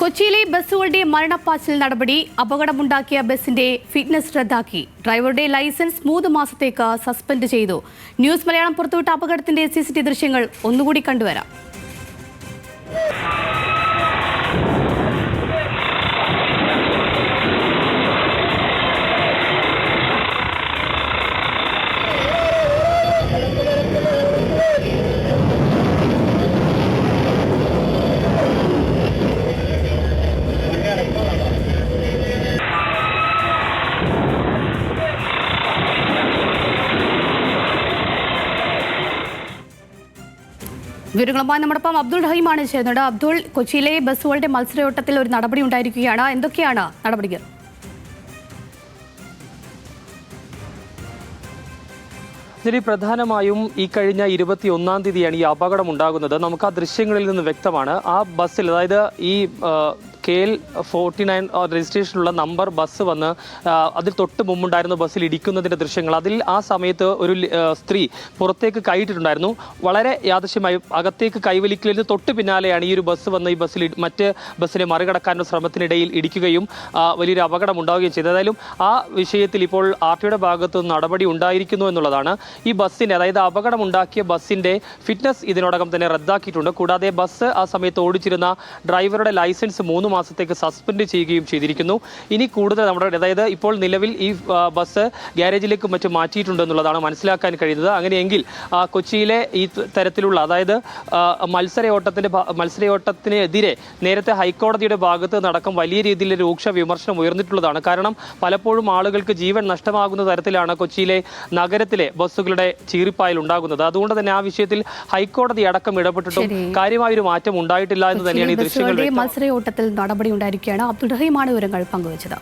കൊച്ചിയിലെ ബസ്സുകളുടെ മരണപ്പാച്ചിൽ നടപടി. അപകടമുണ്ടാക്കിയ ബസിന്റെ ഫിറ്റ്നസ് റദ്ദാക്കി. ഡ്രൈവറുടെ ലൈസൻസ് 3 മാസത്തേക്ക് സസ്പെൻഡ് ചെയ്തു. ന്യൂസ് മലയാളം പുറത്തുവിട്ട അപകടത്തിന്റെ CCTV ദൃശ്യങ്ങൾ ഒന്നുകൂടി കണ്ടുവരാം. വിവരങ്ങളുമായി നമ്മോടൊപ്പം അബ്ദുൾ റഹീമാണ് ചേരുന്നത്. അബ്ദുൾ, കൊച്ചിയിലെ ബസ്സുകളുടെ മത്സരയോട്ടത്തിൽ ഒരു നടപടി ഉണ്ടായിരിക്കുകയാണ്. എന്തൊക്കെയാണ് നടപടികൾ? പ്രധാനമായും ഈ കഴിഞ്ഞ 21-ാം തീയതിയാണ് ഈ അപകടം ഉണ്ടാകുന്നത്. നമുക്ക് ആ ദൃശ്യങ്ങളിൽ നിന്ന് വ്യക്തമാണ്. ആ ബസ്സിൽ, അതായത് ഈ KL49 രജിസ്ട്രേഷനുള്ള നമ്പർ ബസ് വന്ന് അതിൽ തൊട്ട് മുമ്പുണ്ടായിരുന്ന ബസ്സിൽ ഇടിക്കുന്നതിൻ്റെ ദൃശ്യങ്ങൾ. അതിൽ ആ സമയത്ത് ഒരു സ്ത്രീ പുറത്തേക്ക് കൈയിട്ടിട്ടുണ്ടായിരുന്നു. വളരെ യാദൃശ്യമായി അകത്തേക്ക് കൈവലിക്കലിന് തൊട്ട് പിന്നാലെയാണ് ഈ ഒരു ബസ് വന്ന് ഈ ബസ്സിൽ മറ്റ് ബസ്സിനെ മറികടക്കാനുള്ള ശ്രമത്തിനിടയിൽ ഇടിക്കുകയും വലിയൊരു അപകടം ഉണ്ടാവുകയും ചെയ്തു. ഏതായാലും ആ വിഷയത്തിൽ ഇപ്പോൾ RTOയുടെ ഭാഗത്തു നിന്ന് നടപടി ഉണ്ടായിരിക്കുന്നു എന്നുള്ളതാണ്. ഈ ബസ്സിൻ്റെ, അതായത് അപകടമുണ്ടാക്കിയ ബസ്സിൻ്റെ ഫിറ്റ്നസ് ഇതിനോടകം തന്നെ റദ്ദാക്കിയിട്ടുണ്ട്. കൂടാതെ ബസ് ആ സമയത്ത് ഓടിച്ചിരുന്ന ഡ്രൈവറുടെ ലൈസൻസ് 3 മാസത്തേക്ക് സസ്പെൻഡ് ചെയ്യുകയും ചെയ്തിരിക്കുന്നു. ഇനി കൂടുതൽ അതായത് ഇപ്പോൾ നിലവിൽ ഈ ബസ് ഗ്യാരേജിലേക്ക് മറ്റും മാറ്റിയിട്ടുണ്ട് എന്നുള്ളതാണ് മനസ്സിലാക്കാൻ കഴിയുന്നത്. അങ്ങനെയെങ്കിൽ കൊച്ചിയിലെ ഈ തരത്തിലുള്ള, അതായത് മത്സരയോട്ടത്തിനെതിരെ നേരത്തെ ഹൈക്കോടതിയുടെ ഭാഗത്ത് നടക്കം വലിയ രീതിയിൽ രൂക്ഷ വിമർശനം ഉയർന്നിട്ടുള്ളതാണ്. കാരണം പലപ്പോഴും ആളുകൾക്ക് ജീവൻ നഷ്ടമാകുന്ന തരത്തിലാണ് കൊച്ചിയിലെ നഗരത്തിലെ ബസ്സുകളുടെ ചീറിപ്പായൽ ഉണ്ടാകുന്നത്. അതുകൊണ്ട് തന്നെ ആ വിഷയത്തിൽ ഹൈക്കോടതി അടക്കം ഇടപെട്ടിട്ടും കാര്യമായൊരു മാറ്റം ഉണ്ടായിട്ടില്ല എന്ന് തന്നെയാണ് ഈ ദൃശ്യങ്ങൾ. മത്സരയോട്ടത്തിൽ നടപടി ഉണ്ടായിരിക്കുകയാണ്. അബ്ദുൾ റഹീമാണ് വിവരങ്ങൾ പങ്കുവച്ചത്.